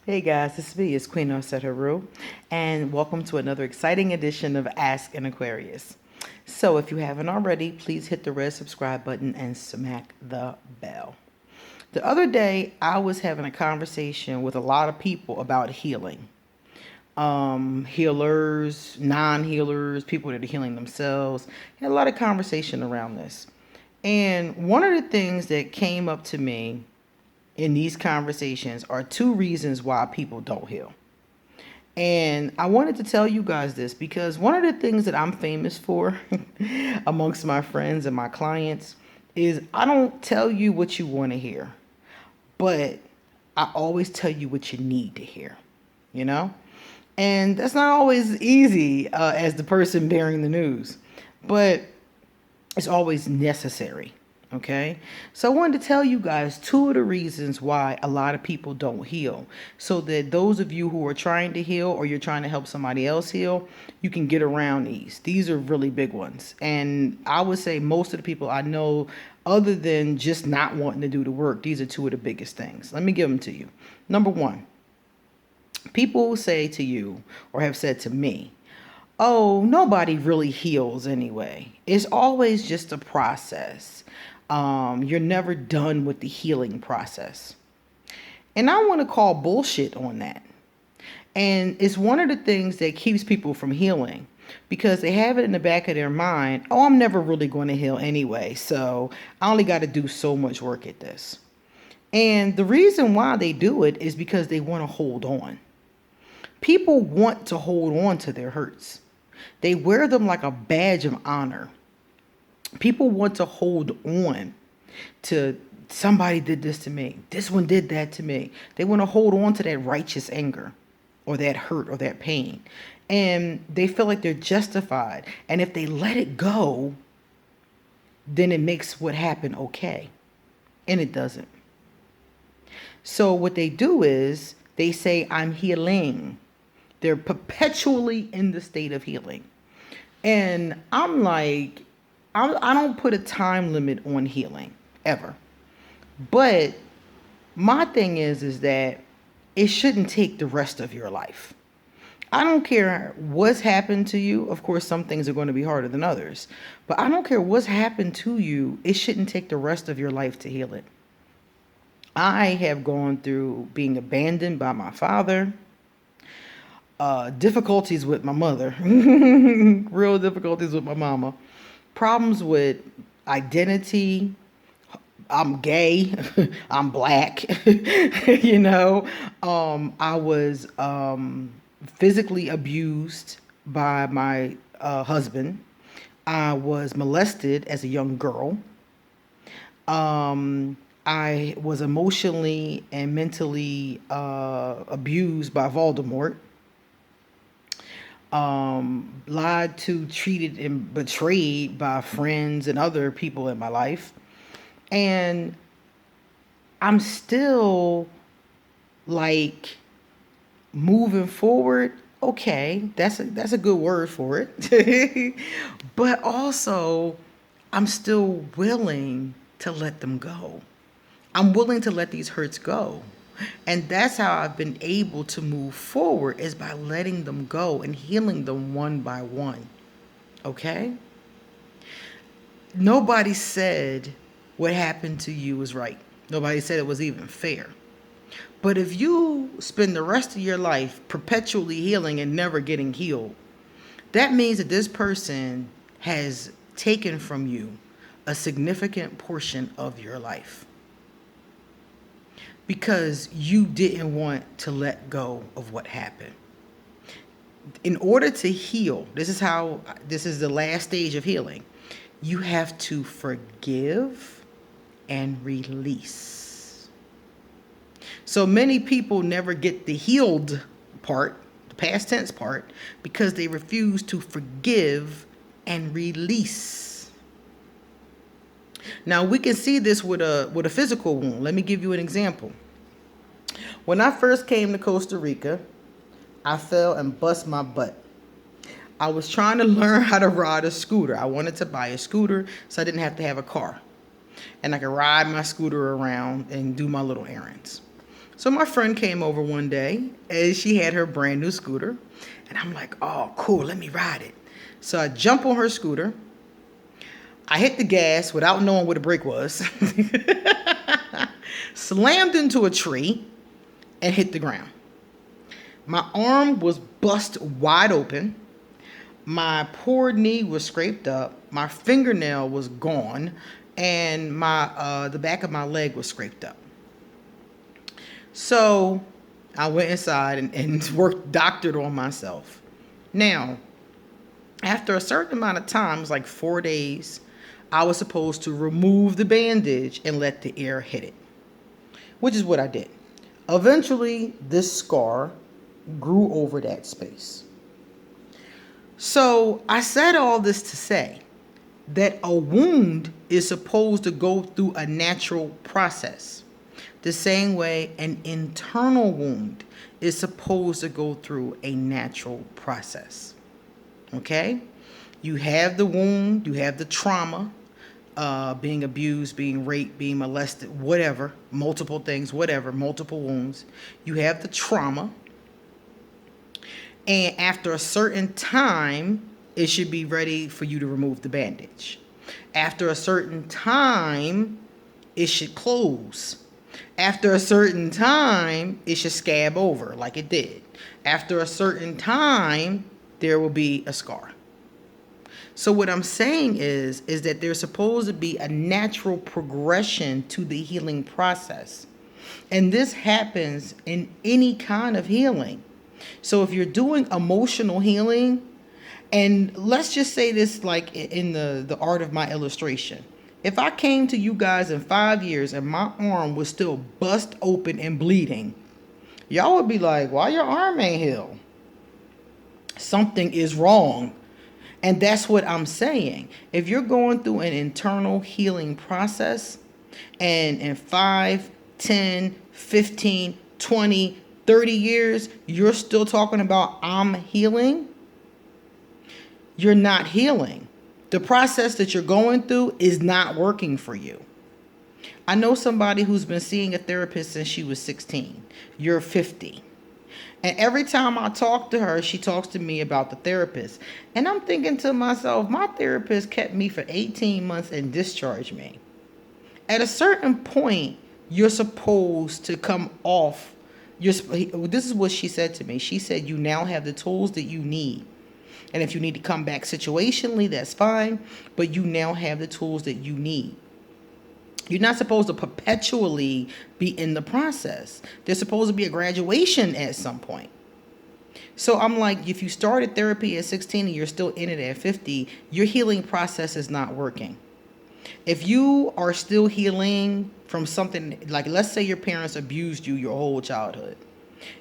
Hey guys, this is me, it's Queen Haru, and welcome to another exciting edition of Ask An Aquarius. So, if you haven't already, please hit the red subscribe button and smack the bell. The other day, I was having a conversation with a lot of people about healing. Healers, non-healers, people that are healing themselves. Had a lot of conversation around this. And one of the things that came up to me in these conversations are two reasons why people don't heal. And I wanted to tell you guys this because one of the things that I'm famous for amongst my friends and my clients is I don't tell you what you want to hear, but I always tell you what you need to hear, you know? And that's not always easy as the person bearing the news, but it's always necessary. Okay, so I wanted to tell you guys two of the reasons why a lot of people don't heal, so that those of you who are trying to heal or you're trying to help somebody else heal, you can get around these. These are really big ones, and I would say most of the people I know, other than just not wanting to do the work, these are two of the biggest things. Let me give them to you. Number one, people say to you or have said to me, oh, nobody really heals anyway. It's always just a process. You're never done with the healing process. And I want to call bullshit on that. And it's one of the things that keeps people from healing because they have it in the back of their mind, oh, I'm never really going to heal anyway. So I only got to do so much work at this. And the reason why they do it is because they want to hold on. People want to hold on to their hurts. They wear them like a badge of honor. People want to hold on to somebody did this to me. This one did that to me. They want to hold on to that righteous anger or that hurt or that pain. And they feel like they're justified. And if they let it go, then it makes what happened okay. And it doesn't. So what they do is they say, I'm healing. They're perpetually in the state of healing. And I'm like, I don't put a time limit on healing ever. But my thing is that it shouldn't take the rest of your life. I don't care what's happened to you. Of course, some things are going to be harder than others. But I don't care what's happened to you. It shouldn't take the rest of your life to heal it. I have gone through being abandoned by my father, difficulties with my mother, real difficulties with my mama, problems with identity. I'm gay, I'm black, I was physically abused by my husband. I was molested as a young girl. I was emotionally and mentally abused by Voldemort. Lied to, treated, and betrayed by friends and other people in my life. And I'm still like moving forward. Okay, that's a good word for it. But also, I'm still willing to let them go. I'm willing to let these hurts go. And that's how I've been able to move forward is by letting them go and healing them one by one. Okay? Nobody said what happened to you was right. Nobody said it was even fair. But if you spend the rest of your life perpetually healing and never getting healed, that means that this person has taken from you a significant portion of your life because you didn't want to let go of what happened. In order to heal, this is the last stage of healing. You have to forgive and release. So many people never get the healed part, the past tense part, because they refuse to forgive and release. Now we can see this with a physical wound. Let me give you an example. When I first came to Costa Rica, I fell and bust my butt. I was trying to learn how to ride a scooter. I wanted to buy a scooter so I didn't have to have a car. And I could ride my scooter around and do my little errands. So my friend came over one day and she had her brand new scooter. And I'm like, oh, cool, let me ride it. So I jump on her scooter. I hit the gas without knowing where the brake was. Slammed into a tree and hit the ground. My arm was bust wide open. My poor knee was scraped up. My fingernail was gone. And the back of my leg was scraped up. So I went inside and doctored on myself. Now, after a certain amount of time, it was like 4 days, I was supposed to remove the bandage and let the air hit it, which is what I did. Eventually, this scar grew over that space. So I said all this to say that a wound is supposed to go through a natural process. The same way an internal wound is supposed to go through a natural process. Okay? You have the wound, you have the trauma, being abused, being raped, being molested, whatever, multiple things, whatever, multiple wounds. You have the trauma. And after a certain time, it should be ready for you to remove the bandage. After a certain time, it should close. After a certain time, it should scab over like it did. After a certain time, there will be a scar. So what I'm saying is that there's supposed to be a natural progression to the healing process. And this happens in any kind of healing. So if you're doing emotional healing, and let's just say this like in the art of my illustration. If I came to you guys in 5 years and my arm was still bust open and bleeding, y'all would be like, why your arm ain't healed? Something is wrong. And that's what I'm saying. If you're going through an internal healing process and in 5, 10, 15, 20, 30 years, you're still talking about I'm healing, you're not healing. The process that you're going through is not working for you. I know somebody who's been seeing a therapist since she was 16. You're 50. And every time I talk to her, she talks to me about the therapist. And I'm thinking to myself, my therapist kept me for 18 months and discharged me. At a certain point, you're supposed to come off. This is what she said to me. She said, you now have the tools that you need. And if you need to come back situationally, that's fine. But you now have the tools that you need. You're not supposed to perpetually be in the process. There's supposed to be a graduation at some point. So I'm like, if you started therapy at 16 and you're still in it at 50, your healing process is not working. If you are still healing from something, like let's say your parents abused you your whole childhood,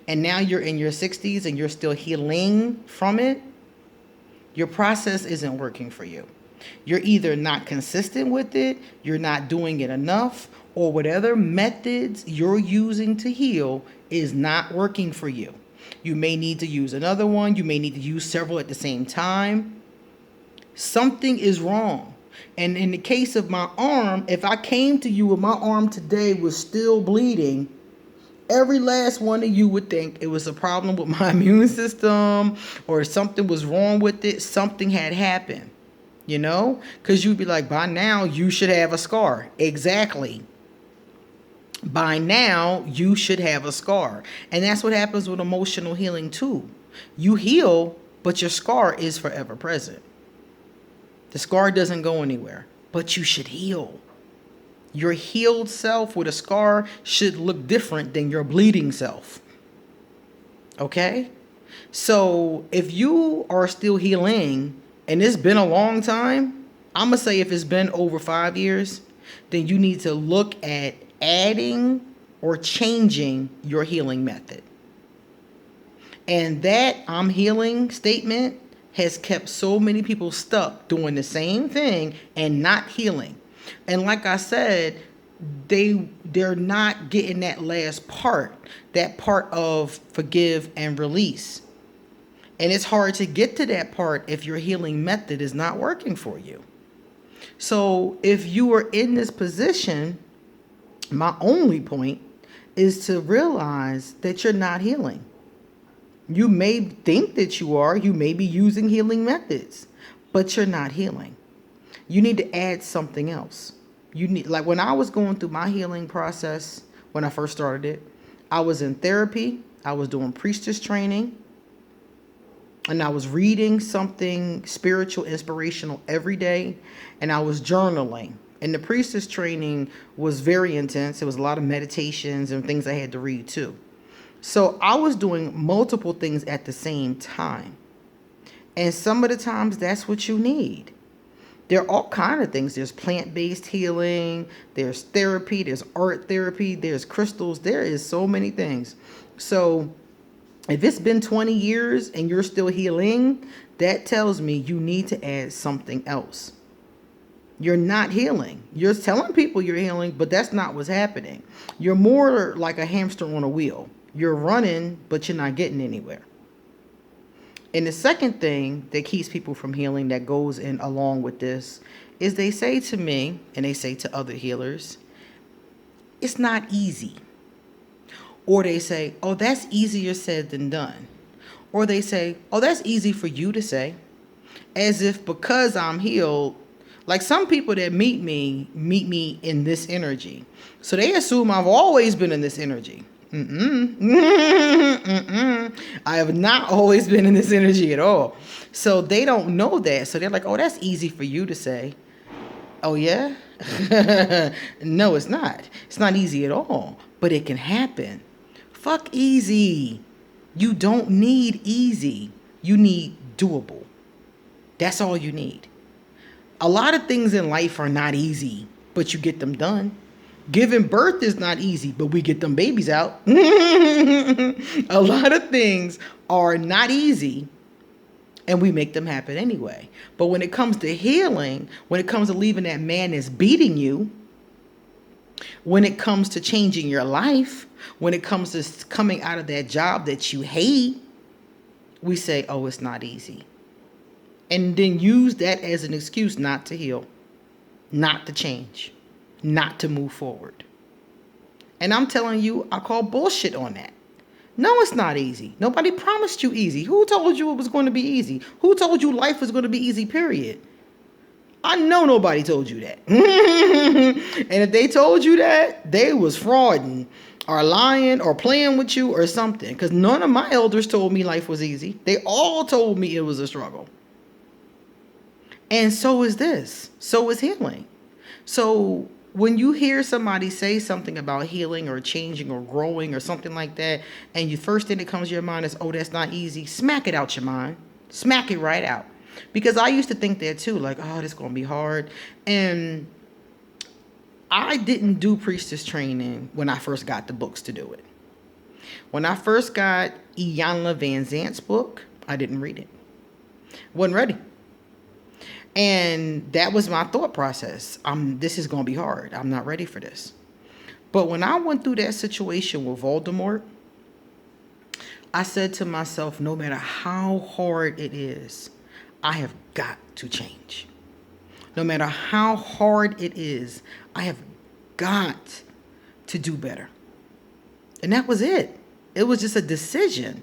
and now you're in your 60s and you're still healing from it, your process isn't working for you. You're either not consistent with it, you're not doing it enough, or whatever methods you're using to heal is not working for you. You may need to use another one. You may need to use several at the same time. Something is wrong. And in the case of my arm, if I came to you and my arm today was still bleeding, every last one of you would think it was a problem with my immune system or something was wrong with it. Something had happened, you know, because you'd be like, by now you should have a scar. Exactly. By now you should have a scar. And that's what happens with emotional healing too. You heal, but your scar is forever present. The scar doesn't go anywhere, but you should heal. Your healed self with a scar should look different than your bleeding self. Okay? So if you are still healing and it's been a long time, I'm going to say if it's been over 5 years, then you need to look at adding or changing your healing method. And that I'm healing statement has kept so many people stuck doing the same thing and not healing. And like I said, they're not getting that last part, that part of forgive and release. And it's hard to get to that part if your healing method is not working for you. So if you are in this position, my only point is to realize that you're not healing. You may think that you are, you may be using healing methods, but you're not healing. You need to add something else. You need, like when I was going through my healing process, when I first started it, I was in therapy, I was doing priestess training, and I was reading something spiritual, inspirational every day, and I was journaling. And the priestess training was very intense. It was a lot of meditations and things I had to read too. So I was doing multiple things at the same time. And some of the times that's what you need. There are all kinds of things. There's plant-based healing, there's therapy, there's art therapy, there's crystals. There is so many things. So if it's been 20 years and you're still healing, that tells me you need to add something else. You're not healing. You're telling people you're healing, but that's not what's happening. You're more like a hamster on a wheel. You're running, but you're not getting anywhere. And the second thing that keeps people from healing that goes in along with this is they say to me, and they say to other healers, it's not easy. Or they say, oh, that's easier said than done. Or they say, oh, that's easy for you to say. As if because I'm healed, like some people that meet me in this energy. So they assume I've always been in this energy. I have not always been in this energy at all. So they don't know that. So they're like, oh, that's easy for you to say. Oh, yeah? No, it's not. It's not easy at all. But it can happen. Fuck easy. You don't need easy. You need doable. That's all you need. A lot of things in life are not easy, but you get them done. Giving birth is not easy, but we get them babies out. A lot of things are not easy, and we make them happen anyway. But when it comes to healing, when it comes to leaving that man that's beating you, when it comes to changing your life, when it comes to coming out of that job that you hate, we say, oh, it's not easy. And then use that as an excuse not to heal, not to change, not to move forward. And I'm telling you, I call bullshit on that. No, it's not easy. Nobody promised you easy. Who told you it was going to be easy? Who told you life was going to be easy, period? I know nobody told you that. And if they told you that, they was frauding or lying or playing with you or something. Because none of my elders told me life was easy. They all told me it was a struggle. And so is this. So is healing. So when you hear somebody say something about healing or changing or growing or something like that, and the first thing that comes to your mind is, oh, that's not easy, smack it out your mind. Smack it right out. Because I used to think that too, like, oh, this is going to be hard. And I didn't do priestess training when I first got the books to do it. When I first got Iyanla Vanzant's book, I didn't read it. Wasn't ready. And that was my thought process. This is going to be hard. I'm not ready for this. But when I went through that situation with Voldemort, I said to myself, no matter how hard it is, I have got to change. No matter how hard it is, I have got to do better. And that was it. It was just a decision.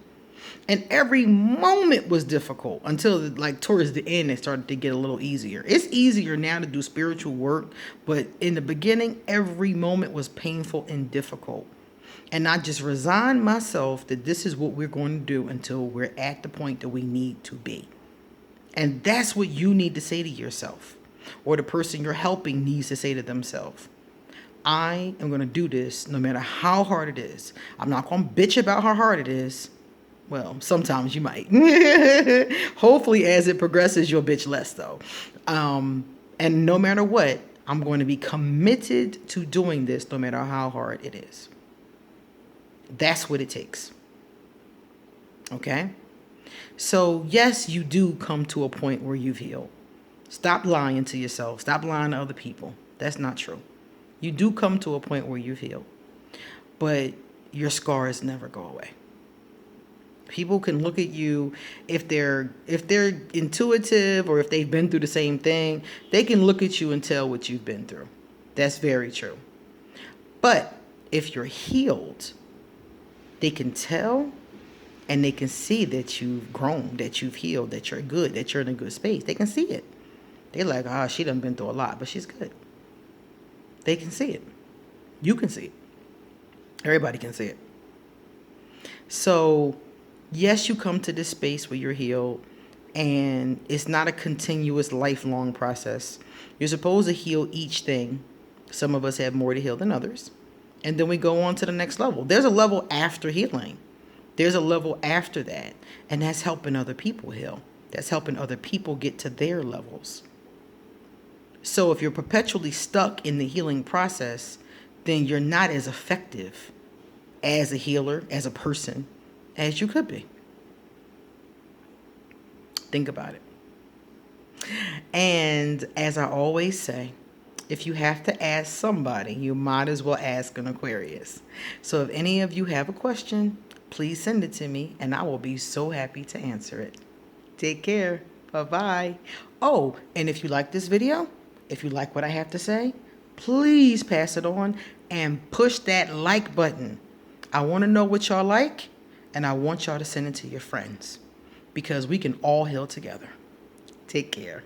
And every moment was difficult until like towards the end, it started to get a little easier. It's easier now to do spiritual work, but in the beginning, every moment was painful and difficult. And I just resigned myself that this is what we're going to do until we're at the point that we need to be. And that's what you need to say to yourself, or the person you're helping needs to say to themselves. I am going to do this no matter how hard it is. I'm not going to bitch about how hard it is. Well, sometimes you might. Hopefully, as it progresses, you'll bitch less, though. And no matter what, I'm going to be committed to doing this no matter how hard it is. That's what it takes. Okay? So, yes, you do come to a point where you've healed. Stop lying to yourself. Stop lying to other people. That's not true. You do come to a point where you've healed. But your scars never go away. People can look at you if they're intuitive or if they've been through the same thing. They can look at you and tell what you've been through. That's very true. But If you're healed, they can tell and they can see that you've grown, that you've healed, that you're good, that you're in a good space. They can see it. They're like, she done been through a lot, but she's good. They can see it. You can see it. Everybody can see it. So, yes, you come to this space where you're healed, and it's not a continuous, lifelong process. You're supposed to heal each thing. Some of us have more to heal than others. And then we go on to the next level. There's a level after healing. There's a level after that. And that's helping other people heal. That's helping other people get to their levels. So if you're perpetually stuck in the healing process, then you're not as effective as a healer, as a person, as you could be. Think about it. And as I always say, if you have to ask somebody, you might as well ask an Aquarius. So if any of you have a question, please send it to me and I will be so happy to answer it. Take care. Bye-bye. Oh, and if you like this video, if you like what I have to say, please pass it on and push that like button. I want to know what y'all like, and I want y'all to send it to your friends because we can all heal together. Take care.